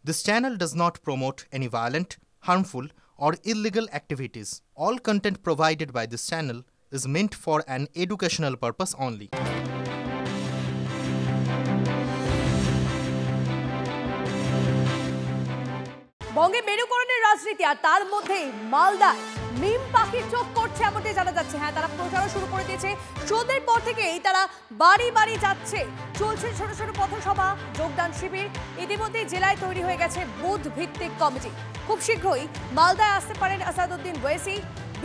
This channel does not promote any violent, harmful, or illegal activities. All content provided by this channel is meant for an educational purpose only. বঙ্গে মেরুকরণের রাজনীতি আর তার মধ্যেই মালদায় মিম পাখির চোখ করছে এমনটাই জানা যাচ্ছে। হ্যাঁ, তারা প্রচারও শুরু করে দিয়েছে। সন্ধ্যের পর থেকেই তারা বাড়ি বাড়ি যাচ্ছে, চলছে ছোট ছোট পথসভা, যোগদান শিবির। ইতিমধ্যেই জেলায় তৈরি হয়ে গেছে বুথ ভিত্তিক কমিটি। খুব শীঘ্রই মালদায় আসতে পারেন আসাদুদ্দিন ওয়েসি।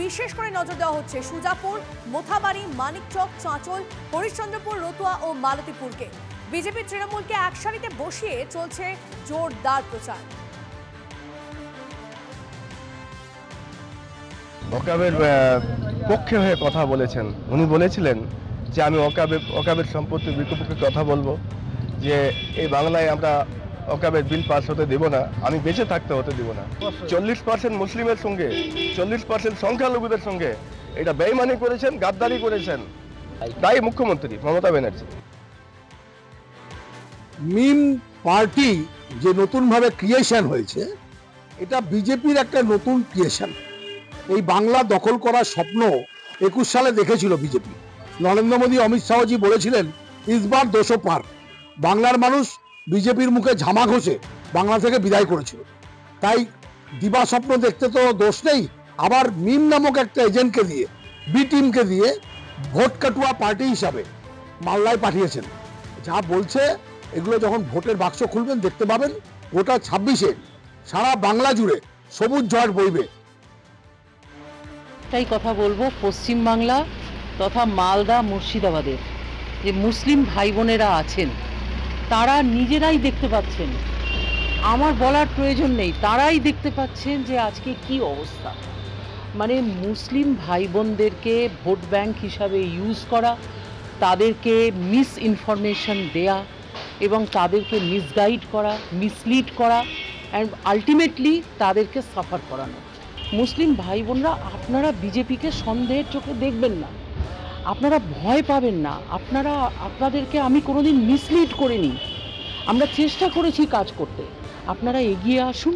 বিশেষ করে নজর দেওয়া হচ্ছে সুজাপুর, মোথাবাড়ি, মানিকচক, চাঁচল, হরিশ্চন্দ্রপুর, রতুয়া ও মালতীপুরকে। বিজেপি তৃণমূলকে এক সারিতে বসিয়ে চলছে জোরদার প্রচার। ওকাবের পক্ষে হয়ে কথা বলেছেন। উনি বলেছিলেন যে আমি ওকাবের সম্পত্তির বিপক্ষে কথা বলবো, যে এই বাংলায় আমরা ওকাবের বিল পাস হতে দেব না, আমি বেঁচে থাকতে হতে দেব না। 40% মুসলিমের সঙ্গে, 40% সংখ্যালঘুদের সঙ্গে এটা বেইমানি করেছেন, গাদ্দারি করেছেন, তাই মুখ্যমন্ত্রী মমতা ব্যানার্জি। মিম পার্টি যে নতুনভাবে ক্রিয়েশন হয়েছে, এটা বিজেপির একটা নতুন ক্রিয়েশন। এই বাংলা দখল করার স্বপ্ন 21 সালে দেখেছিল বিজেপি। নরেন্দ্র মোদী, অমিত শাহজি বলেছিলেন ইসবার 200 পার। বাংলার মানুষ বিজেপির মুখে ঝামা ঘষে বাংলা থেকে বিদায় করেছিল। তাই দিবা স্বপ্ন দেখতে তো দোষ নেই, আবার মিম নামক একটা এজেন্টকে দিয়ে, বি টিমকে দিয়ে ভোট কাটুয়া পার্টি হিসাবে মালদায় পাঠিয়েছেন। যা বলছে এগুলো যখন ভোটের বাক্স খুলবেন দেখতে পাবেন, গোটা 26-এ সারা বাংলা জুড়ে সবুজ ঝড় বইবে। তাই কথা বলবো পশ্চিমবাংলা তথা মালদা, মুর্শিদাবাদের যে মুসলিম ভাই বোনেরা আছেন, তারা নিজেরাই দেখতে পাচ্ছেন, আমার বলার প্রয়োজন নেই, তারাই দেখতে পাচ্ছেন যে আজকে কি অবস্থা। মানে মুসলিম ভাই বোনদেরকে ভোট ব্যাংক হিসাবে ইউজ করা, তাদেরকে মিস ইনফরমেশন দেয়া এবং তাদেরকে মিসগাইড করা, মিসলিড করা অ্যান্ড আলটিমেটলি তাদেরকে সাফার করানো। মুসলিম ভাই বোনরা, আপনারা বিজেপিকে সন্দেহের চোখে দেখবেন না, আপনারা ভয় পাবেন না। আপনাদেরকে আমি কোনোদিন মিসলিড করিনি, আমরা চেষ্টা করেছি কাজ করতে। আপনারা এগিয়ে আসুন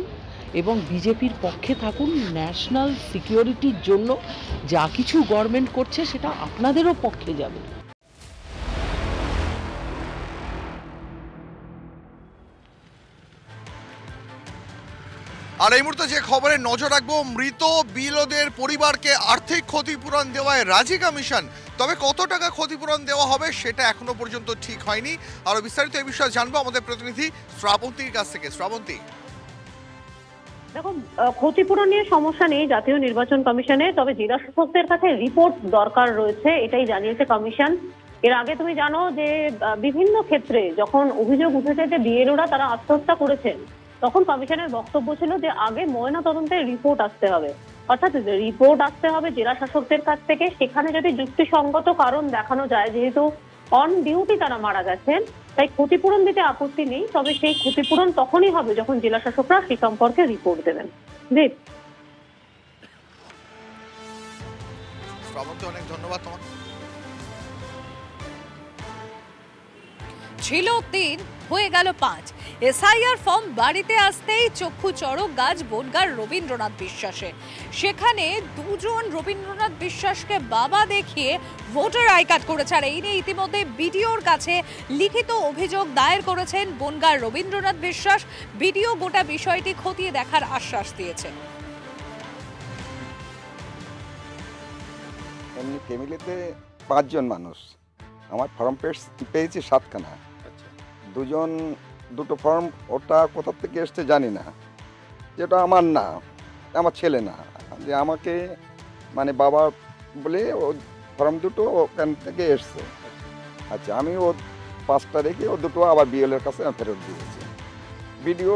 এবং বিজেপির পক্ষে থাকুন। ন্যাশনাল সিকিউরিটির জন্য যা কিছু গভর্নমেন্ট করছে সেটা আপনাদেরও পক্ষে যাবে। আর এই মুহূর্তে যে খবরে নজর রাখবো, মৃত বিলদের পরিবারকে আর্থিক ক্ষতিপূরণ দেওয়ায় রাজি কমিশন। তবে কত টাকা ক্ষতিপূরণ দেওয়া হবে সেটা এখনো পর্যন্ত ঠিক হয়নি। আরো বিস্তারিত এই বিষয়ে জানবো আমাদের প্রতিনিধি শ্রাবন্তীর কাছ থেকে। শ্রাবন্তী, দেখুন, ক্ষতিপূরণ নিয়ে সমস্যা নেই জাতীয় নির্বাচন কমিশনে, তবে জেলা শাসকদের কাছে রিপোর্ট দরকার রয়েছে, এটাই জানিয়েছে কমিশন। এর আগে তুমি জানো যে বিভিন্ন ক্ষেত্রে যখন অভিযোগ উঠেছে যে বিএলওরা তারা আত্মহত্যা করেছেন, তখন কমিশনের বক্তব্য ছিল যে আগে ময়না তদন্তের রিপোর্ট আসতে হবে, অর্থাৎ রিপোর্ট আসতে হবে জেলা শাসকদের কাছ থেকে। সেখানে যদি যুক্তিসঙ্গত কারণ দেখানো যায়, যেহেতু অন ডিউটি তারা মারা গেছেন, তাই ক্ষতিপূরণ দিতে আপত্তি নেই। তবে সেই ক্ষতিপূরণ তখনই হবে যখন জেলা শাসকরা সে সম্পর্কে রিপোর্ট দেবেন। দীপ, শ্রাবন্তী, অনেক ধন্যবাদ তোমাকে। ছিল 3, হয়ে গেল 5। এসআইআর ফর্ম বাড়িতে আসতেই চক্ষু চড়ক গাছ বনগাঁর রবীন্দ্রনাথ বিশ্বাসের। সেখানে 2 জন রবীন্দ্রনাথ বিশ্বাসকে বাবা দেখিয়ে ভোটার আই কার্ড করেছে। আর এই নিয়ে ইতিমধ্যে বিডিওর কাছে লিখিত অভিযোগ দায়ের করেছেন বনগাঁর রবীন্দ্রনাথ বিশ্বাস। বিডিও গোটা বিষয়টি খতিয়ে দেখার আশ্বাস দিয়েছে। এমনি ফ্যামিলিতে 5 জন মানুষ, আমার ফর্ম পেয়েছি 7খানা। দুটো ফর্ম, ওটা কোথা থেকে এসছে জানি না, যেটা আমার না, আমার ছেলে না, যে আমাকে মানে বাবা বলে ও ফর্ম দুটো ওখান থেকে এসছে। আচ্ছা, আমি ও 5টা রেখে ও দুটো আবার বিএলের কাছে ফেরত দিয়েছি। ভিডিও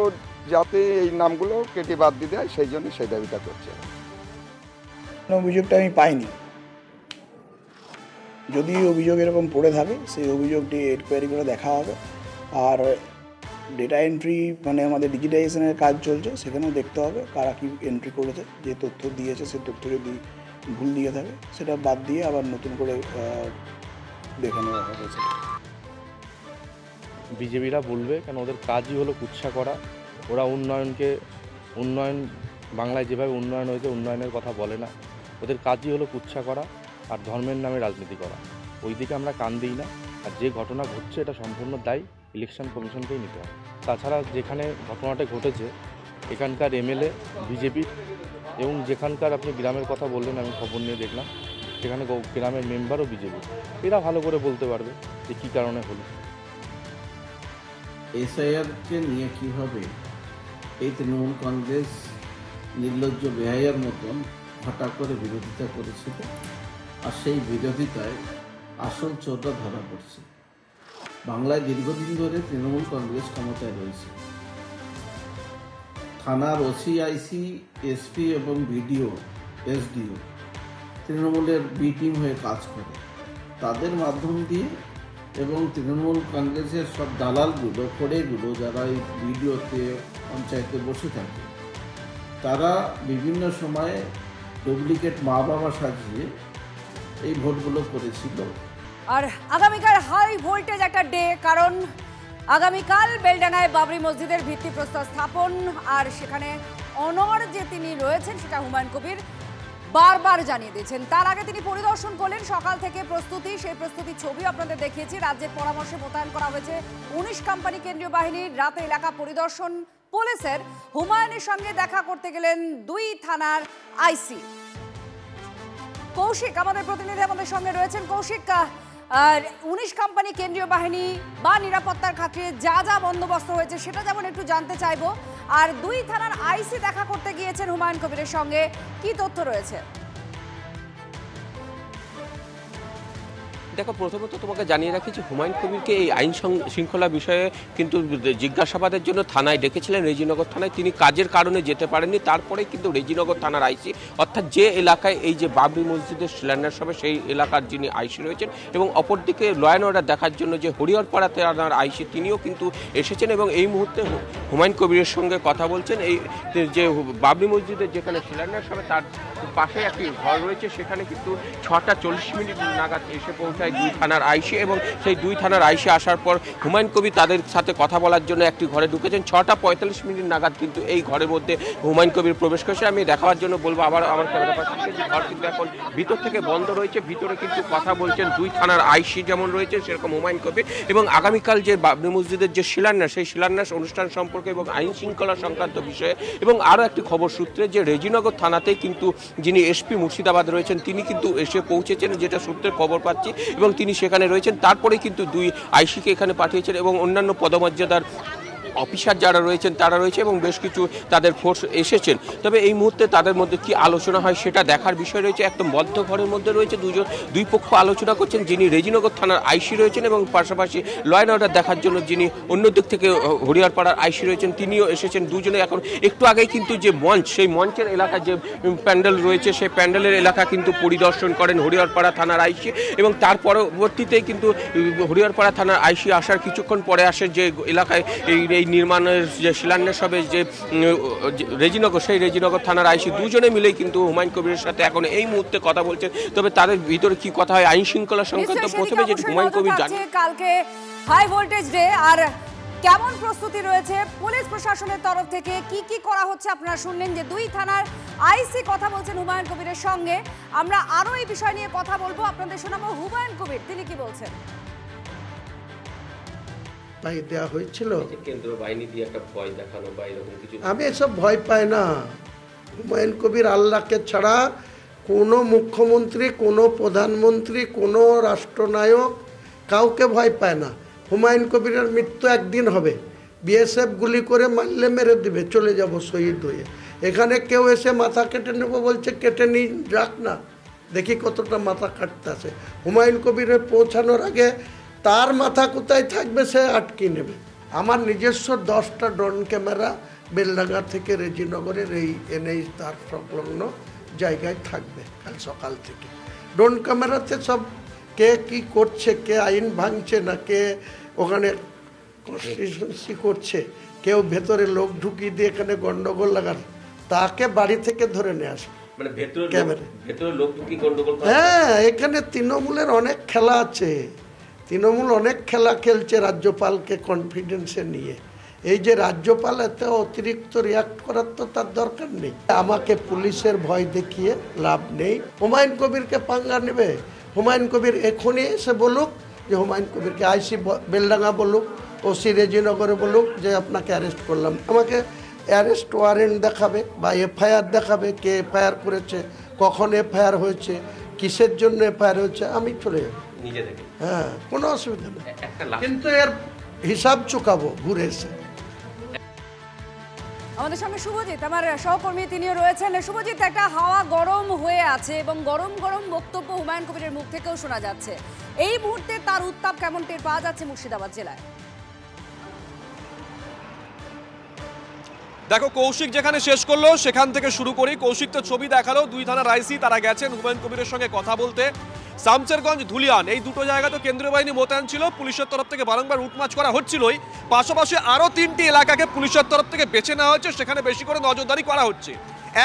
যাতে এই নামগুলো কেটে বাদ দিয়ে দেয়, সেই জন্য সেই দাবিটা করছে। অভিযোগটা আমি পাইনি, যদি অভিযোগ এরকম পড়ে থাকে সেই অভিযোগটি এনকোয়ারি করে দেখা হবে। আর ডেটা এন্ট্রি মানে আমাদের ডিজিটাইজেশনের কাজ চলছে, সেখানেও দেখতে হবে কারা কী এন্ট্রি করেছে, যে তথ্য দিয়েছে সেই তথ্য যদি ভুল দিয়ে থাকে সেটা বাদ দিয়ে আবার নতুন করে দেখে নেওয়া হয়েছে। বিজেপিরা বলবে, কারণ ওদের কাজই হলো কুৎসা করা, ওরা উন্নয়ন বাংলায় যেভাবে উন্নয়ন হয়েছে উন্নয়নের কথা বলে না। ওদের কাজই হলো কুৎসা করা আর ধর্মের নামে রাজনীতি করা। ওই দিকে আমরা কান দিই না। আর যে ঘটনা ঘটছে এটা সম্পূর্ণ দায়ী ইলেকশন কমিশনকেই নিতে হবে। তাছাড়া যেখানে ঘটনাটা ঘটেছে এখানকার এমএলএ বিজেপির, এবং যেখানকার আপনি গ্রামের কথা বললেন, আমি খবর নিয়ে দেখলাম সেখানে গ্রামের মেম্বারও বিজেপি। এরা ভালো করে বলতে পারবে যে কী কারণে হলো। এসআইআরকে নিয়ে কীভাবে এই তৃণমূল কংগ্রেস নির্লজ্জ বেহাইয়ার মতন হঠাৎ করে বিরোধিতা করেছিল, আর সেই বিরোধিতায় আসল চোরটা ধরা পড়ছে। বাংলায় দীর্ঘদিন ধরে তৃণমূল কংগ্রেস ক্ষমতায় রয়েছে। থানার ওসি, আইসি, এসপি এবং বিডিও, এসডিও তৃণমূলের বি টিম হয়ে কাজ করে। তাদের মাধ্যম দিয়ে এবং তৃণমূল কংগ্রেসের সব দালালগুলো, খড়েগুলো যারা এই বিডিওতে, পঞ্চায়েতে বসে থাকে, তারা বিভিন্ন সময়ে ডুপ্লিকেট মা বাবা সাজিয়ে এই ভোটগুলো করেছিল। আর আগামীকাল হাই ভোল্টেজ একটা ডে, কারণ আগামীকাল বেলডাঙ্গায় বাবরি মসজিদের ভিত্তিপ্রস্তর স্থাপন, আর সেখানে অনর যে তিনি রয়েছেন সেটা হুমায়ুন কবির বারবার জানিয়ে দিয়েছেন। তার আগে তিনি পরিদর্শন করলেন সকাল থেকে প্রস্তুতি, সেই প্রস্তুতির ছবি আপনাদের দেখিয়েছি। রাজ্যের পরামর্শে মোতায়েন করা হয়েছে 19 কোম্পানি কেন্দ্রীয় বাহিনীর। রাতে এলাকা পরিদর্শন পুলিশের। হুমায়ুনের সঙ্গে দেখা করতে গেলেন 2 থানার আইসি। কৌশিক আমাদের প্রতিনিধি আমাদের সঙ্গে রয়েছেন। কৌশিক, 19 কোম্পানি কেন্দ্রীয় বাহিনী বা নিরাপত্তার খাতিরে যা যা বন্দোবস্ত হয়েছে সেটা যেমন একটু জানতে চাইবো, আর 2 থানার আইসি দেখা করতে গিয়েছেন হুমায়ুন কবিরের সঙ্গে, কি তথ্য রয়েছে? দেখো, প্রথমত তোমাকে জানিয়ে রাখি যে হুমায়ুন কবিরকে এই আইন শৃঙ্খলা বিষয়ে কিন্তু জিজ্ঞাসাবাদের জন্য থানায় ডেকেছিলেন, রেজিনগর থানায়। তিনি কাজের কারণে যেতে পারেননি। তারপরে কিন্তু রেজিনগর থানার আইসি, অর্থাৎ যে এলাকায় এই যে বাবরি মসজিদের শিলান্যাস হবে সেই এলাকার যিনি আইসি রয়েছেন, এবং অপরদিকে ল অ্যান্ড অর্ডার দেখার জন্য যে হরিহরপাড়া থানার আইসি তিনিও কিন্তু এসেছেন, এবং এই মুহূর্তে হুমায়ুন কবিরের সঙ্গে কথা বলছেন। এই যে বাবরি মসজিদের যেখানে শিলান্যাস হবে তার পাশে একটি ঘর রয়েছে, সেখানে কিন্তু 6টা 40 মিনিট নাগাদ এসে পৌঁছায় 2 থানার আইসি, এবং সেই 2 থানার আইসি আসার পর হুমায়ুন কবির তাদের সাথে কথা বলার জন্য একটি ঘরে ঢুকেছেন। 6টা 45 মিনিট নাগাদ কিন্তু এই ঘরের মধ্যে হুমায়ুন কবির প্রবেশ করেছে। আমি দেখাবার জন্য বলবো আবার আমার ক্যামেরা পাশে যে ঘর কিন্তু এখন ভিতর থেকে বন্ধ রয়েছে। ভিতরে কিন্তু কথা বলছেন 2 থানার আইসি যেমন রয়েছে সেরকম হুমায়ুন কবির, এবং আগামীকাল যে বাবরি মসজিদের যে শিলান্যাস, সেই শিলান্যাস অনুষ্ঠান সম্পর্কে এবং আইন শৃঙ্খলা সংক্রান্ত বিষয়ে, এবং আরও একটি খবর সূত্রে যে রেজিনগর থানাতেই কিন্তু যিনি এসপি মুর্শিদাবাদ রয়েছেন তিনি কিন্তু এসে পৌঁছেছেন, যেটা সূত্রে খবর পাচ্ছি, এবং তিনি সেখানে রয়েছেন। তারপরে কিন্তু 2 আইসিকে এখানে পাঠিয়েছেন, এবং অন্যান্য পদমর্যাদার অফিসার যারা রয়েছেন তারা রয়েছে, এবং বেশ কিছু তাদের ফোর্স এসেছেন। তবে এই মুহূর্তে তাদের মধ্যে কি আলোচনা হয় সেটা দেখার বিষয় রয়েছে। একদম বদ্ধ ঘরের মধ্যে রয়েছে, 2 পক্ষ আলোচনা করছেন। যিনি রেজিনগর থানার আইসি রয়েছেন এবং পাশাপাশি ল অ্যান্ড অর্ডার দেখার জন্য যিনি অন্য দিক থেকে হরিহরপাড়ার আইসি রয়েছেন তিনিও এসেছেন। দুজনে এখন একটু আগেই কিন্তু যে মঞ্চ, সেই মঞ্চের এলাকা যে প্যান্ডেল রয়েছে সেই প্যান্ডেলের এলাকা কিন্তু পরিদর্শন করেন হরিহরপাড়া থানার আইসি, এবং তার পরবর্তীতেই কিন্তু হরিহরপাড়া থানার আইসি আসার কিছুক্ষণ পরে আসে যে এলাকায় এই নির্মাণের যে শিলান্যাস হবে যে রেজিনগর, সেই রেজিনগর থানার আইসি দুজনে মিলেই কিন্তু হুমায়ুন কবিরের সাথে এখন এই মুহূর্তে কথা বলছেন। তবে তাদের ভিতরে কি কথা হয় আইন শৃঙ্খলা সংক্রান্ত, প্রথমে যে হুমায়ুন কবির জানেন কালকে হাই ভোল্টেজ ডে, আর কেমন প্রস্তুতি রয়েছে পুলিশ প্রশাসনের তরফ থেকে, কি কি করা হচ্ছে আপনারা শুনলেন যে 2 থানার আইসি কথা বলছেন হুমায়ুন কবিরের সঙ্গে। আমরা আরো এই বিষয় নিয়ে কথা বলবো, আপনাদের শোনাবো হুমায়ুন কবির তিনি কি বলছেন। দেওয়া হয়েছিল কেন্দ্র বাহিনী দিয়ে একটা ভয় দেখানো বা এরকম কিছু, আমি এসব ভয় পাই না। হুমায়ুন কবির আল্লাহকে ছাড়া কোনো মুখ্যমন্ত্রী, কোনো প্রধানমন্ত্রী, কোনো রাষ্ট্রনায়ক কাউকে ভয় পায় না। হুমায়ুন কবিরের মৃত্যু একদিন হবে, বিএসএফ গুলি করে মারলে মেরে দিবে, চলে যাব শহীদ হয়ে। এখানে কেউ এসে মাথা কেটে নেব বলছে, কেটে নিয়ে রাখ না, দেখি কতটা মাথা কাটতে আসে। হুমায়ুন কবিরের পৌঁছানোর আগে তার মাথা কোথায় থাকবে সে আটকে নেবে। আমার নিজস্ব 10টা ড্রোন ক্যামেরা বেলডাঙ্গা থেকে রেজিনগরের এই এনএইচ তার সংলগ্ন জায়গায় থাকবে কাল সকাল থেকে। ড্রোন ক্যামেরাতে সব কে কি করছে, কে আইন ভাঙছে না, কে ওখানে কনস্টিটিউশনসি করছে, কেউ ভেতরে লোক ঢুকিয়ে দিয়ে এখানে গন্ডগোল লাগান, তাকে বাড়ি থেকে ধরে নিয়ে আসবে। হ্যাঁ, এখানে তৃণমূলের অনেক খেলা আছে। তৃণমূল অনেক খেলা খেলছে রাজ্যপালকে কনফিডেন্সে নিয়ে। এই যে রাজ্যপাল এত অতিরিক্ত রিয়াক্ট করার তো তার দরকার নেই। আমাকে পুলিশের ভয় দেখিয়ে লাভ নেই। হুমায়ুন কবিরকে পাঙ্গা নেবে, হুমায়ুন কবির এখনই এসে বলুক যে হুমায়ুন কবিরকে আইসি বেলডাঙ্গা বলুক, ওসি রেজিনগরে বলুক যে আপনাকে অ্যারেস্ট করলাম। আমাকে অ্যারেস্ট ওয়ারেন্ট দেখাবে বা এফআইআর দেখাবে, কে এফআইআর করেছে, কখন এফআইআর হয়েছে, কিসের জন্য এফআইআর হয়েছে, আমি চলে যাবো নিজে থেকে। হ্যাঁ, কোনো অসুবিধা নেই, কিন্তু এর হিসাব চুকাবো ঘুরে এসে। আমাদের সঙ্গে শুভজিৎ, আমার সহকর্মী, তিনিও রয়েছেন। শুভজিৎ, একটা হাওয়া গরম হয়ে আছে এবং গরম গরম বক্তব্য হুমায়ুন কবিরের মুখ থেকেও শোনা যাচ্ছে। এই মুহূর্তে তার উত্তাপ কেমন টের পাওয়া যাচ্ছে মুর্শিদাবাদ জেলায়? দেখো, কৌশিক যেখানে শেষ করলো সেখান থেকে শুরু করি। কৌশিক তো ছবি দেখালো, 2 থানার আইসি তারা গেছেন হুমায়ুন কবিরের সঙ্গে কথা বলতে। শামচেরগঞ্জ, ধুলিয়ান, এই দুটো জায়গা তো কেন্দ্রীয় বাহিনী মোতায়েন ছিল, পুলিশের তরফ থেকে বারংবার রুটমার্চ করা হচ্ছিলই। পাশাপাশি আরও 3টি এলাকাকে পুলিশের তরফ থেকে বেছে নেওয়া হচ্ছে, সেখানে বেশি করে নজরদারি করা হচ্ছে।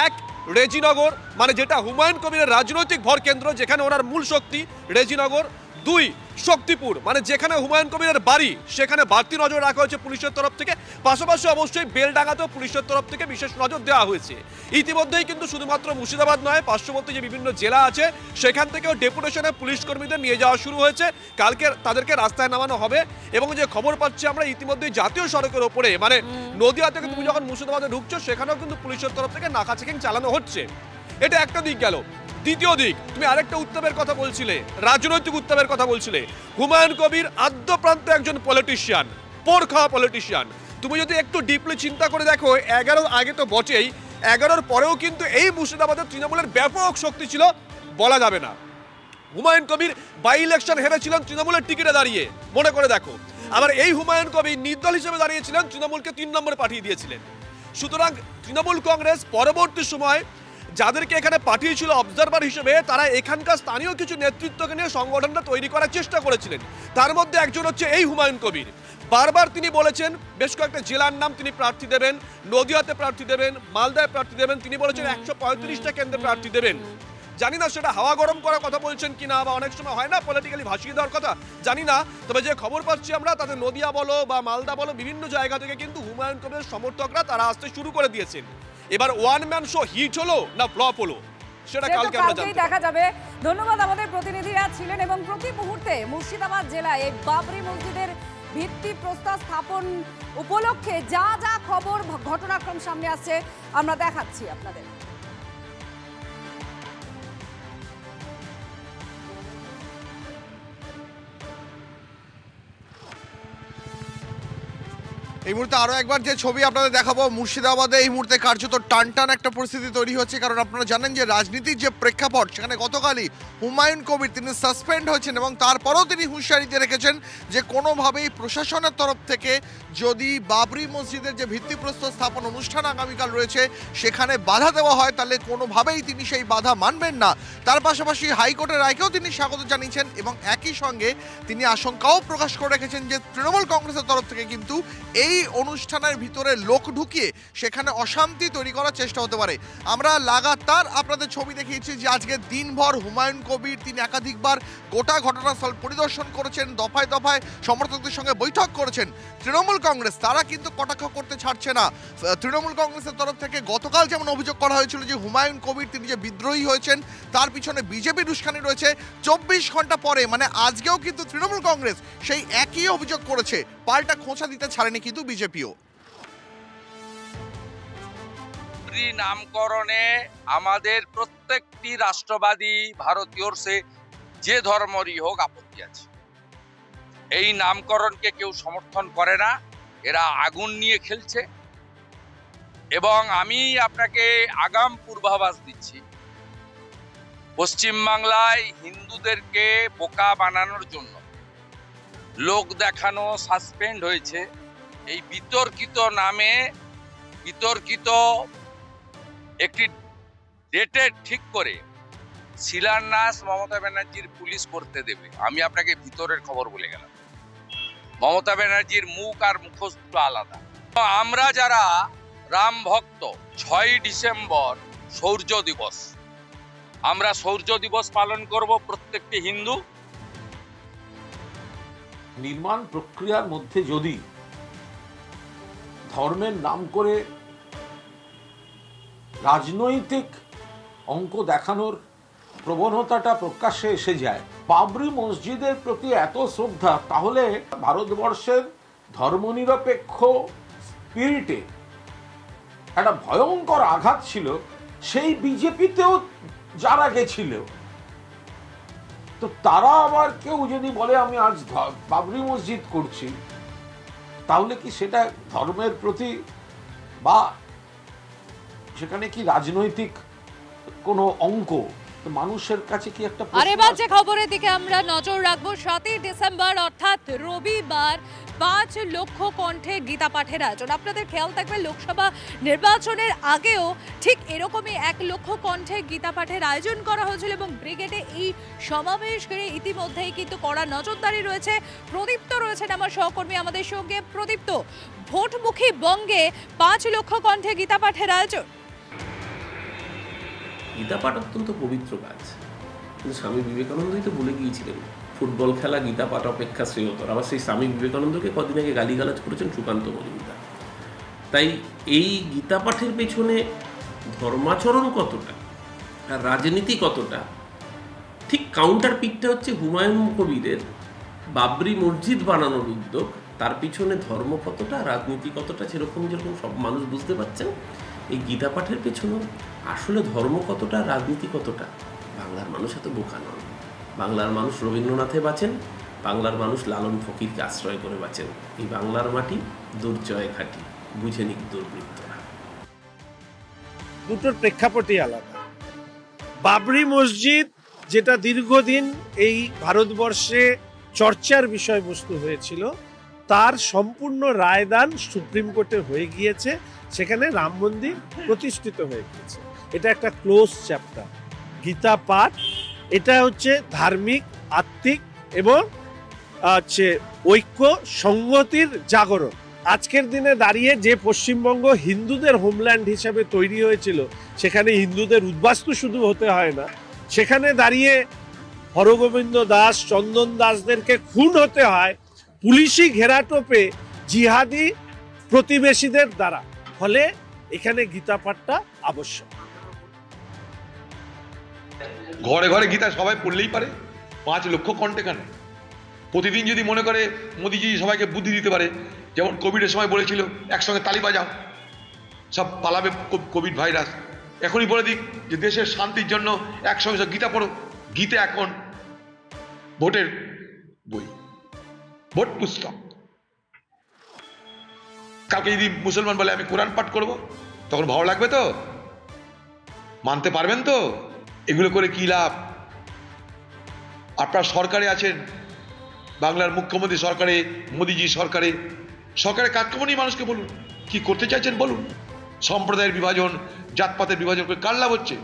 1, রেজিনগর, মানে যেটা হুমায়ুন কবিরের রাজনৈতিক ভর কেন্দ্র, যেখানে ওনার মূল শক্তি, রেজিনগর। 2, শক্তিপুর, মানে যেখানে হুমায়ুন কবিরের বাড়ি, সেখানে বাড়তি নজর রাখা হয়েছে পুলিশের তরফ থেকে। পাশাপাশি অবশ্যই বেলডাঙ্গাতেও পুলিশের তরফ থেকে বিশেষ নজর দেওয়া হয়েছে। ইতিমধ্যেই কিন্তু শুধুমাত্র মুর্শিদাবাদ নয়, পার্শ্ববর্তী যে বিভিন্ন জেলা আছে সেখান থেকেও ডেপুটেশনে পুলিশ কর্মীদের নিয়ে যাওয়া শুরু হয়েছে। কালকে তাদেরকে রাস্তায় নামানো হবে। এবং যে খবর পাচ্ছি আমরা, ইতিমধ্যেই জাতীয় সড়কের ওপরে, মানে নদিয়া থেকে তুমি যখন মুর্শিদাবাদে ঢুকছো, সেখানেও কিন্তু পুলিশের তরফ থেকে নাকা চেকিং চালানো হচ্ছে। এটা একটা দিক গেল। দ্বিতীয় দিক, তুমি আরেকটা উত্তাপের কথা বলছিলে, রাজনৈতিক উত্তাপের কথা বলছিলে। হুমায়ুন কবির আদ্যপ্রান্তে একজন পলিটিশিয়ান, পোর খাওয়া পলিটিশিয়ান। তুমি যদি একটু ডিপলি চিন্তা করে দেখো, 11 আগে তো বটেই, 11-র পরেও কিন্তু এই মুর্শিদাবাদের তৃণমূলের ব্যাপক শক্তি ছিল, বলা যাবে না। হুমায়ুন কবির বাই ইলেকশন হেরেছিলেন তৃণমূলের টিকিটে দাঁড়িয়ে, মনে করে দেখো। আবার এই হুমায়ুন কবির নির্দল হিসেবে দাঁড়িয়েছিলেন, তৃণমূলকে 3 নম্বরে পাঠিয়ে দিয়েছিলেন। সুতরাং তৃণমূল কংগ্রেস পরবর্তী সময় যাদেরকে এখানে পাঠিয়েছিল অবজারভার হিসেবে, তারা এখানকার স্থানীয় কিছু নেতৃত্বকে নিয়ে সংগঠনটা তৈরি করার চেষ্টা করেছিলেন। তার মধ্যে একজন হচ্ছে এই হুমায়ুন কবির। বারবার তিনি বলেছেন বেশ কয়েকটা জেলার নাম তিনি প্রার্থী দেবেন, নদিয়াতে প্রার্থী দেবেন, মালদায় প্রার্থী দেবেন। তিনি বলেছেন 135টা কেন্দ্রে প্রার্থী দেবেন। জানি না সেটা হাওয়া গরম করার কথা বলছেন কিনা, বা অনেক সময় হয় না পলিটিক্যালি ভাসিয়ে দেওয়ার কথা, জানি না। তবে যে খবর পাচ্ছি আমরা, তাদের নদিয়া বলো বা মালদা বলো, বিভিন্ন জায়গা থেকে কিন্তু হুমায়ুন কবিরের সমর্থকরা তারা আসতে শুরু করে দিয়েছেন। এবার ওয়ান ম্যান শো হিট হলো না ফ্লপ হলো, সেটা কালকে আমরা জানতে দেখা যাবে। ধন্যবাদ, আমাদের প্রতিনিধিরা ছিলেন। এবং প্রতি মুহূর্তে মুর্শিদাবাদ জেলায় এই বাবরি মসজিদের ভিত্তি প্রস্তর স্থাপন উপলক্ষে যা যা খবর, ঘটনাক্রম সামনে আসছে আমরা দেখাচ্ছি আপনাদের। এই মুহূর্তে আরও একবার যে ছবি আপনাদের দেখাবো, মুর্শিদাবাদে এই মুহূর্তে কার্যত টানটান একটা পরিস্থিতি তৈরি হচ্ছে। কারণ আপনারা জানেন যে রাজনীতির যে প্রেক্ষাপট, সেখানে গতকালই হুমায়ুন কবির তিনি সাসপেন্ড হয়েছেন এবং তারপরেও তিনি হুঁশিয়ারি দিয়ে রেখেছেন যে কোনোভাবেই প্রশাসনের তরফ থেকে যদি বাবরি মসজিদের যে ভিত্তিপ্রস্তর স্থাপন অনুষ্ঠান আগামীকাল রয়েছে সেখানে বাধা দেওয়া হয়, তাহলে কোনোভাবেই তিনি সেই বাধা মানবেন না। তার পাশাপাশি হাইকোর্টের রায়কেও তিনি স্বাগত জানিয়েছেন এবং একই সঙ্গে তিনি আশঙ্কাও প্রকাশ করে রেখেছেন যে তৃণমূল কংগ্রেসের তরফ থেকে কিন্তু এই অনুষ্ঠানের ভিতরে লোক ঢুকিয়ে সেখানে অশান্তি তৈরি করার চেষ্টা হতে পারে। আমরা লাগাতার আপনাদের ছবি দেখিয়েছি যে আজকে দিনভর হুমায়ুন কবির তিনি একাধিকবার গোটা ঘটনাস্থল পরিদর্শন করেছেন, দফায় দফায় সমর্থকদের সঙ্গে বৈঠক করেছেন। তৃণমূল কংগ্রেস তারা কিন্তু কটাক্ষ করতে ছাড়ছে না। তৃণমূল কংগ্রেসের তরফ থেকে গতকাল যেমন অভিযোগ করা হয়েছিল যে হুমায়ুন কবির তিনি যে বিদ্রোহী হয়েছেন, তার পিছনে বিজেপির উস্কানি রয়েছে, 24 ঘন্টা পরে মানে আজকেও কিন্তু তৃণমূল কংগ্রেস সেই একই অভিযোগ করেছে, পাল্টা খোঁচা দিতে ছাড়েনি কিন্তু বিজেপিও। নামকরণে আমাদের প্রত্যেকটি রাষ্ট্রবাদী ভারতীয়র সে যে ধর্মরই হোক আপত্তি আছে। এই নামকরণকে কেউ সমর্থন করে না, এরা আগুন নিয়ে খেলছে। এবং আমি আপনাকে আগাম পূর্বাভাস দিচ্ছি, পশ্চিমবাংলায় হিন্দুদেরকে বোকা বানানোর জন্য লোক দেখানো সাসপেন্ড হয়েছে। এই বিতর্কিত নামে বিতর্কিত একটি ডেটে ঠিক করে শিলান্যাস মমতা ব্যানার্জির পুলিশ করতে দেবে। আমি আপনাকে ভিতরের খবর বলে গেলাম, মমতা ব্যানার্জির মুখ আর মুখোশ দুটো আলাদা। আমরা যারা রাম ভক্ত, 6ই ডিসেম্বর শৌর্য দিবস, আমরা শৌর্য দিবস পালন করব প্রত্যেকটি হিন্দু। নির্মাণ প্রক্রিয়ার মধ্যে যদি ধর্মের নাম করে রাজনৈতিক অঙ্ক দেখানোর প্রবণতাটা প্রকাশ্যে এসে যায়। বাবরি মসজিদের প্রতি এত শ্রদ্ধা, তাহলে ভারতবর্ষের ধর্মনিরপেক্ষ স্পিরিটে একটা ভয়ঙ্কর আঘাত ছিল। সেই বিজেপিতেও যারা গেছিল, তো তারা আবার কেউ যদি বলে আমি আজ বাবরি মসজিদ করছি, তাহলে কি সেটা ধর্মের প্রতি বা সেখানে কি রাজনৈতিক কোনো অঙ্ক মানুষের কাছে কি একটা? আর এবার যে খবরের দিকে আমরা নজর রাখবো, 7ই ডিসেম্বর অর্থাৎ রবিবার 5 লক্ষ কণ্ঠে গীতা পাঠের আয়োজন। আপনাদের খেয়াল থাকবে লোকসভা নির্বাচনের আগেও ঠিক এরকমই 1 লক্ষ কণ্ঠে গীতা পাঠের আয়োজন করা হয়েছিল এবং ব্রিগেডে এই সমাবেশ ঘিরে ইতিমধ্যেই কিন্তু কড়া নজরদারি রয়েছে। প্রদীপ্ত রয়েছেন আমার সহকর্মী আমাদের সঙ্গে। প্রদীপ্ত, ভোটমুখী বঙ্গে 5 লক্ষ কণ্ঠে গীতা পাঠের আয়োজন। গীতা পাঠ অত্যন্ত পবিত্র কাজ, কিন্তু স্বামী বিবেকানন্দই তো বলে গিয়েছিলেন ফুটবল খেলা গীতা পাঠ অপেক্ষা শ্রেয়তর। আবার সেই স্বামী বিবেকানন্দকে কদিন আগে গালিগালাজ করেছেন সুকান্ত মজুমদার। তাই এই গীতা পাঠের পেছনে ধর্মাচরণ কতটা আর রাজনীতি কতটা, ঠিক কাউন্টার পিকটা হচ্ছে হুমায়ুন কবিরের বাবরি মসজিদ বানানোর উদ্যোগ। তার পিছনে ধর্ম কতটা রাজনীতি কতটা যেরকম সব মানুষ বুঝতে পারছেন, এই গীতা পাঠের পেছনে আসলে ধর্ম কতটা রাজনীতি কতটা বাংলার মানুষ এত বোকা নন। বাংলার মানুষ রবীন্দ্রনাথে বাঁচেন, বাংলার মানুষ লালন ফকিরকে আশ্রয় করে বাঁচেন। এই বাংলার মাটি দুর্জয় ঘাটি, বুঝে নিক দুর্বৃত্তরা। দুটোর প্রেক্ষাপটই আলাদা। বাবরি মসজিদ যেটা দীর্ঘদিন এই ভারতবর্ষে চর্চার বিষয়বস্তু হয়েছিল, তার সম্পূর্ণ রায়দান সুপ্রিম কোর্টে হয়ে গিয়েছে। সেখানে রাম মন্দির প্রতিষ্ঠিত হয়ে গিয়েছে। এটা একটা ক্লোজ চ্যাপ্টার। গীতা পাঠ এটা হচ্ছে ধার্মিক, আত্মিক এবং হচ্ছে ঐক্য সংহতির জাগরণ। আজকের দিনে দাঁড়িয়ে যে পশ্চিমবঙ্গ হিন্দুদের হোমল্যান্ড হিসাবে তৈরি হয়েছিল, সেখানে হিন্দুদের উদ্বাস্তু শুধু হতে হয় না, সেখানে দাঁড়িয়ে হরগোবিন্দ দাস, চন্দন দাসদেরকে খুন হতে হয় পুলিশি ঘেরাটোপে জিহাদি প্রতিবেশীদের দ্বারা। ফলে এখানে গীতা পাঠটা আবশ্যক। ঘরে ঘরে গীতা সবাই পড়লেই পারে, 5 লক্ষ কণ্ঠে কেন? প্রতিদিন যদি মনে করে মোদিজি সবাইকে বুদ্ধি দিতে পারে, যেমন কোভিডের সময় বলেছিল একসঙ্গে তালি বাজাও, সব পালাবে কোভিড ভাইরাস। এখনই বলে দিক যে দেশের শান্তির জন্য একসঙ্গে সব গীতা পড়ো। গীতা এখন ভোটের বই, ভোট পুস্তক। কাউকে যদি মুসলমান বলে আমি কোরআন পাঠ করব, তখন ভালো লাগবে তো? মানতে পারবেন তো? এগুলো করে কি লাভ? আপনারা সরকারে আছেন, বাংলার মুখ্যমন্ত্রী সরকারে, মোদিজি সরকারে, সরকারের কাজকর্ম নিয়ে মানুষকে বলুন কি করতে চাইছেন বলুন। সম্প্রদায়ের বিভাজন, জাতপাতের বিভাজন করে কার লাভ হচ্ছে?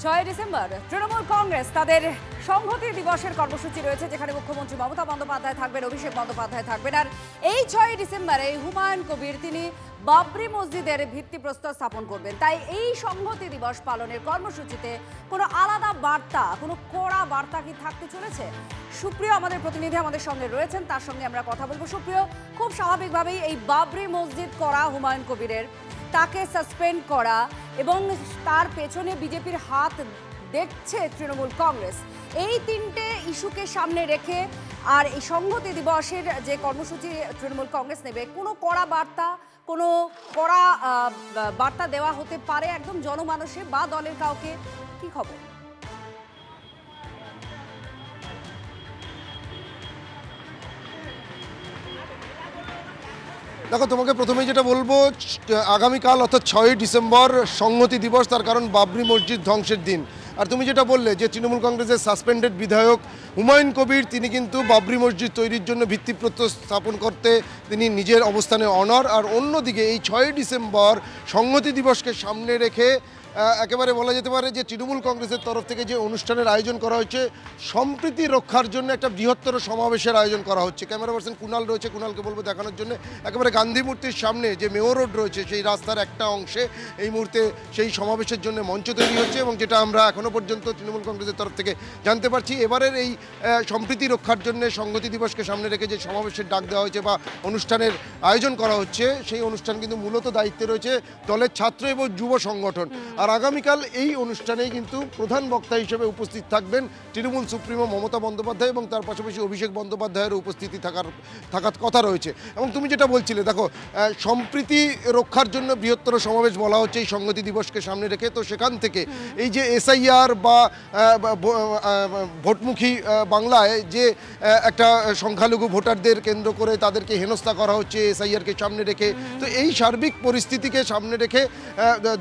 6 ডিসেম্বর তৃণমূল কংগ্রেস তাদের সংহতি দিবসের কর্মসূচি রয়েছে, যেখানে মুখ্যমন্ত্রী মমতা বন্দ্যোপাধ্যায় থাকবেন, অভিষেক বন্দ্যোপাধ্যায় থাকবেন। আর এই 6 ডিসেম্বরে হুমায়ুন কবির তিনি বাবরি মসজিদের ভিত্তিপ্রস্তর স্থাপন করবেন। তাই এই সংহতি দিবস পালনের কর্মসূচিতে কোনো আলাদা বার্তা, কোনো কড়া বার্তা কি থাকতে চলেছে? সুপ্রিয় আমাদের প্রতিনিধি আমাদের সঙ্গে রয়েছেন, তার সঙ্গে আমরা কথা বলবো। সুপ্রিয়, খুব স্বাভাবিকভাবেই এই বাবরি মসজিদ করা হুমায়ুন কবিরের, তাকে সাসপেন্ড করা এবং তার পেছনে বিজেপির হাত দেখছে তৃণমূল কংগ্রেস, এই 3টে ইস্যুকে সামনে রেখে আর এই সংহতি দিবসের যে কর্মসূচি তৃণমূল কংগ্রেস নেবে, কোনো কড়া বার্তা, কোনো কড়া বার্তা দেওয়া হতে পারে একদম জনমানসে বা দলের কাউকে? কি খবর? দেখো, তোমাকে প্রথমেই যেটা বলবো, আগামীকাল অর্থাৎ 6ই ডিসেম্বর সংহতি দিবস, তার কারণ বাবরি মসজিদ ধ্বংসের দিন। আর তুমি যেটা বললে যে তৃণমূল কংগ্রেসের সাসপেন্ডেড বিধায়ক হুমায়ুন কবির, তিনি কিন্তু বাবরি মসজিদ তৈরির জন্য ভিত্তিপ্রস্তর স্থাপন করতে তিনি নিজের অবস্থানে অনড়। আর অন্যদিকে এই 6ই ডিসেম্বর সংহতি দিবসকে সামনে রেখে একেবারে বলা যেতে পারে যে তৃণমূল কংগ্রেসের তরফ থেকে যে অনুষ্ঠানের আয়োজন করা হচ্ছে সম্প্রীতি রক্ষার জন্য একটা বৃহত্তর সমাবেশের আয়োজন করা হচ্ছে। ক্যামেরা পার্সন কুণাল রয়েছে, কুণালকে বলবো দেখানোর জন্য। একেবারে গান্ধী মূর্তির সামনে যে মেয়ো রোড রয়েছে সেই রাস্তার একটা অংশে এই মুহূর্তে সেই সমাবেশের জন্য মঞ্চ তৈরি হচ্ছে এবং যেটা আমরা এখনও পর্যন্ত তৃণমূল কংগ্রেসের তরফ থেকে জানতে পারছি এবারের এই সম্প্রীতি রক্ষার জন্য সংহতি দিবসকে সামনে রেখে যে সমাবেশের ডাক দেওয়া হয়েছে বা অনুষ্ঠানের আয়োজন করা হচ্ছে সেই অনুষ্ঠান কিন্তু মূলত দায়িত্বে রয়েছে দলের ছাত্র এবং যুব সংগঠন। আর আগামীকাল এই অনুষ্ঠানেই কিন্তু প্রধান বক্তা হিসেবে উপস্থিত থাকবেন তৃণমূল সুপ্রিমো মমতা বন্দ্যোপাধ্যায় এবং তার পাশাপাশি অভিষেক বন্দ্যোপাধ্যায়ের উপস্থিতি থাকার কথা রয়েছে। এবং তুমি যেটা বলছিলে, দেখো সম্প্রীতি রক্ষার জন্য বৃহত্তর সমাবেশ বলা হচ্ছে এই সংহতি দিবসকে সামনে রেখে, তো সেখান থেকে এই যে SIR বা ভোটমুখী বাংলায় যে একটা সংখ্যালঘু ভোটারদের কেন্দ্র করে তাদেরকে হেনস্থা করা হচ্ছে SIRকে সামনে রেখে, তো এই সার্বিক পরিস্থিতিকে সামনে রেখে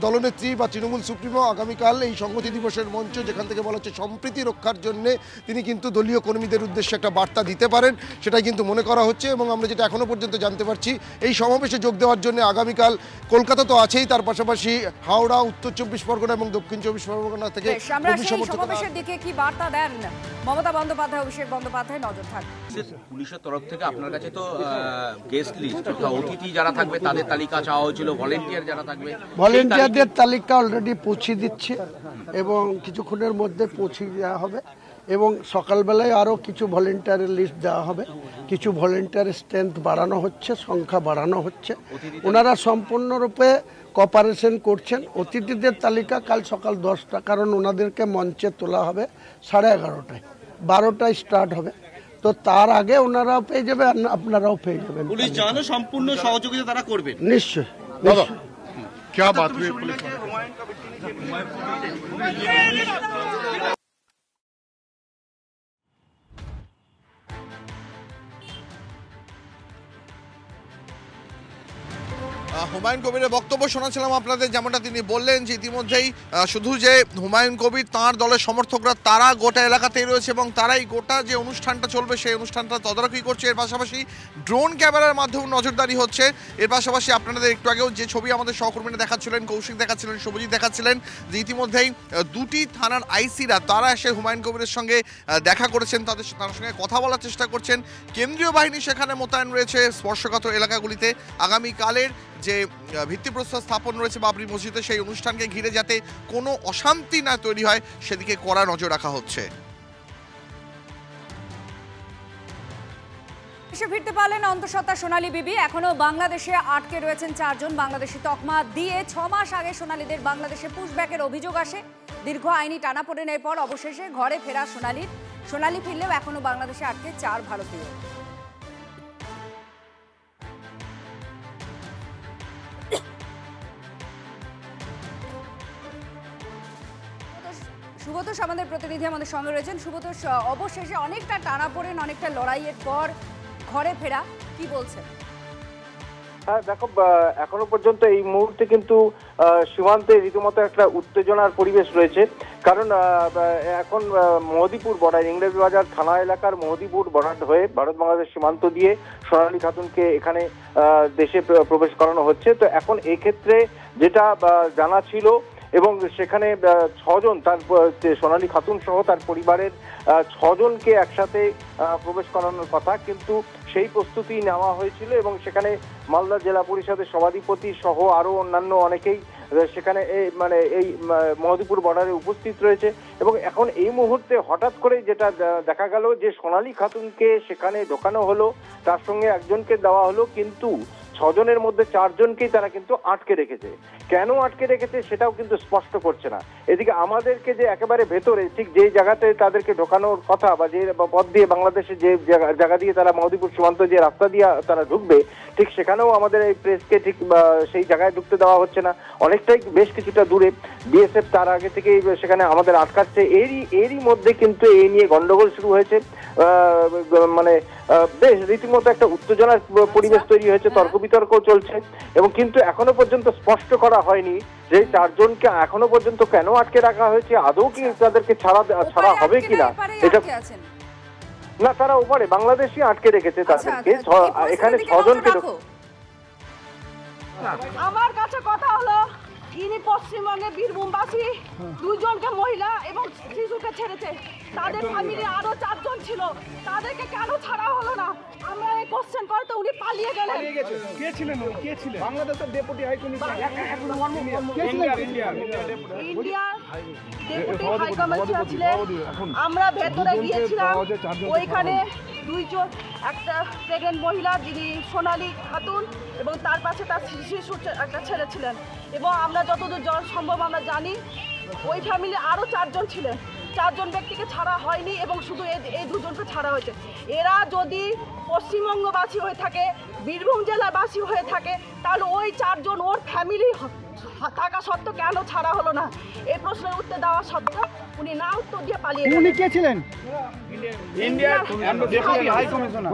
দলনেত্রী বা তৃণমূল সুপ্রিমো আগামীকাল এই সংহতি দিবসের মঞ্চ যেখান থেকে বলা হচ্ছে সম্প্রীতি রক্ষার জন্যে তিনি কিন্তু দলীয় কর্মীদের উদ্দেশ্যে একটা বার্তা দিতে পারেন সেটাই কিন্তু মনে করা হচ্ছে। এবং আমরা যেটা এখনও পর্যন্ত জানতে পারছি এই সমাবেশে যোগ দেওয়ার জন্য আগামীকাল কলকাতা তো আছেই, তার পাশাপাশি হাওড়া, উত্তর 24 পরগনা এবং দক্ষিণ 24 পরগনা থেকে সমাবেশের দিকে কি বার্তা দেন মমতা বন্দ্যোপাধ্যায়, অভিষেক বন্দ্যোপাধ্যায়? নজর থাকবে পুলিশের তরফ থেকে আপনার কাছে তো গেস্ট লিস্ট অর্থাৎ অতিথি যারা থাকবে তাদের তালিকা চাওয়া হয়েছিল, ভলেন্টিয়ার যারা থাকবে ভলেন্টিয়ারদের তালিকা অলরেডি পৌঁছে দিচ্ছে এবং কিছুক্ষণের মধ্যে পৌঁছে দেওয়া হবে এবং সকালবেলায় আরও কিছু ভলেন্টিয়ারের লিস্ট দেওয়া হবে। কিছু ভলেন্টিয়ারের স্ট্রেংথ বাড়ানো হচ্ছে, সংখ্যা বাড়ানো হচ্ছে, ওনারা সম্পূর্ণরূপে কোঅপারেশন করছেন। অতিথিদের তালিকা কাল সকাল 10টা, কারণ ওনাদেরকে মঞ্চে তোলা হবে 11:30টায়, 12টায় স্টার্ট হবে, তো তার আগে ওনারাও পেয়ে যাবেন, আপনারাও পেয়ে যাবেন। পুলিশ জানো সম্পূর্ণ সহযোগিতা তারা করবে নিশ্চয়। क्या बात हुई पुलिस হুমায়ুন কবিরের বক্তব্য শোনাছিলাম আপনাদের, যেমনটা তিনি বললেন যে ইতিমধ্যেই শুধু যে হুমায়ুন কবির তাঁর দলের সমর্থকরা তারা গোটা এলাকাতেই রয়েছে এবং তারাই গোটা যে অনুষ্ঠানটা চলবে সেই অনুষ্ঠানটা তদারকি করছে। এর পাশাপাশি ড্রোন ক্যামেরার মাধ্যমে নজরদারি হচ্ছে। এর পাশাপাশি আপনাদের একটু আগেও যে ছবি আমাদের সহকর্মীরা দেখাচ্ছিলেন, কৌশিক দেখাচ্ছিলেন, শুভজিৎ দেখাচ্ছিলেন, যে ইতিমধ্যেই দুটি থানার আইসিরা তারা এসে হুমায়ুন কবিরের সঙ্গে দেখা করেছেন, তার সঙ্গে কথা বলার চেষ্টা করছেন। কেন্দ্রীয় বাহিনী সেখানে মোতায়েন রয়েছে স্পর্শকাতর এলাকাগুলিতে। আগামীকালের যে ভিত্তিপ্রস্তর স্থাপন রয়েছে বাবরি মসজিদে সেই অনুষ্ঠানকে ঘিরে যাতে কোনো অশান্তি না তৈরি হয় সেদিকে কড়া নজর রাখা হচ্ছে। দেশে ফিরতে পারলেন অন্তঃসত্ত্বা সোনালী বিবি। এখনো বাংলাদেশে আটকে রয়েছেন 4 জন। বাংলাদেশি তকমা দিয়ে 6 মাস আগে সোনালীদের বাংলাদেশে পুশব্যাকের অভিযোগ আসে। দীর্ঘ আইনি টানাপোড়েনের পর অবশেষে ঘরে ফেরা সোনালী ফিরলেও এখনো বাংলাদেশে আটকে 4 ভারতীয়। সুব্রত আমাদের প্রতিনিধি আমাদের সঙ্গে রয়েছেন। সুব্রত, অবশেষে অনেকটা টানাপোড়েন, অনেকটা লড়াইয়ের পর ঘরে ফেরা, কি বলছেন? হ্যাঁ দেখো, এখনো পর্যন্ত এই মুহূর্তে কিন্তু সীমান্তে রীতিমতো একটা উত্তেজনার পরিবেশ রয়েছে। কারণ এখন মহদীপুর বর্ডার, ইংরেজ বাজার থানা এলাকার মহদীপুর বর্ডার হয়ে ভারত বাংলাদেশ সীমান্ত দিয়ে সোনালী খাতুনকে এখানে দেশে প্রবেশ করানো হচ্ছে। তো এখন এক্ষেত্রে যেটা জানা ছিল এবং সেখানে 6 জন, তার সোনালী খাতুন সহ তার পরিবারের 6 জনকে একসাথে প্রবেশ করানোর কথা, কিন্তু সেই প্রস্তুতি নেওয়া হয়েছিল এবং সেখানে মালদা জেলা পরিষদের সভাধিপতি সহ আরো অন্যান্য অনেকেই সেখানে এই মহদীপুর বর্ডারে উপস্থিত রয়েছে। এবং এখন এই মুহূর্তে হঠাৎ করে যেটা দেখা গেল যে সোনালী খাতুনকে সেখানে ঢোকানো হলো, তার সঙ্গে একজনকে দেওয়া হলো, কিন্তু 6 জনের মধ্যে 4 জনকেই তারা কিন্তু আটকে রেখেছে। কেন আটকে রেখেছে সেটাও কিন্তু স্পষ্ট করছে না। এদিকে আমাদেরকে যে একেবারে ভেতরে ঠিক যে জায়গাতে তাদেরকে ঢোকানোর কথা বা যে পথ দিয়ে বাংলাদেশে যে জায়গা দিয়ে তারা মহদীপুর সীমান্ত যে রাস্তা দিয়ে তারা ঢুকবে, ঠিক সেখানেও আমাদের এই প্রেসকে ঠিক সেই জায়গায় ঢুকতে দেওয়া হচ্ছে না। অনেকটাই বেশ কিছুটা দূরে বিএসএফ তার আগে থেকেই সেখানে আমাদের আটকাচ্ছে। এরই মধ্যে কিন্তু এই নিয়ে গন্ডগোল শুরু হয়েছে। বেশ রীতিমতো একটা উত্তেজনার পরিবেশ তৈরি হয়েছে, তর্ক বিতর্ক চলছে এবং কিন্তু এখনো পর্যন্ত স্পষ্ট করা হয়নি যে 4 জনকে এখনো পর্যন্ত কেন আটকে রাখা হয়েছে, আদৌ কি তাদেরকে ছাড়া হবে কিনা এটা না। তারা ওপারে বাংলাদেশি আটকে রেখেছে তাদেরকে, এখানে 6 জনকে। আমার কাছে কথা হলো ইনি পশ্চিমবঙ্গে বীরভূমবাসী 2 জনকে মহিলা এবং শিশুকে ছেড়েছে। তাদের ফ্যামিলি আরো 4 জন ছিল, তাদেরকে কেন ছাড়া হলো না? আমরা এই কোশ্চেন করতে উনি পালিয়ে গেলেন। কে ছিলেন? বাংলাদেশের ডেপুটি হাই কমিশনার, ইন্ডিয়ার ডেপুটি হাই কমিশনার ছিলেন। আমরা ভেতরে গিয়েছিলাম, ওইখানে 2 জন, একটা প্রেগনেন্ট মহিলা যিনি সোনালী খাতুন এবং তার পাশে তার শিশু একটা ছেলে ছিলেন। এবং আমরা যতদূর সম্ভব আমরা জানি ওই ফ্যামিলি আরও 4 জন ছিলেন। 4 জন ব্যক্তিকে ছাড়া হয়নি এবং শুধু এই 2 জনকে ছাড়া হয়েছে। এরা যদি পশ্চিমবঙ্গবাসী হয়ে থাকে, বীরভূম জেলাবাসী হয়ে থাকে, তাহলে ওই 4 জন ওর ফ্যামিলি থাকা সত্ত্বেও কেন ছাড়া হলো না? এই প্রশ্নের উত্তর দেওয়া সত্ত্বেও উনি না উত্তর দিয়ে পালিয়ে গেলেন। উনি কে ছিলেন? ইন্ডিয়ার ডেপুটি হাই কমিশনার।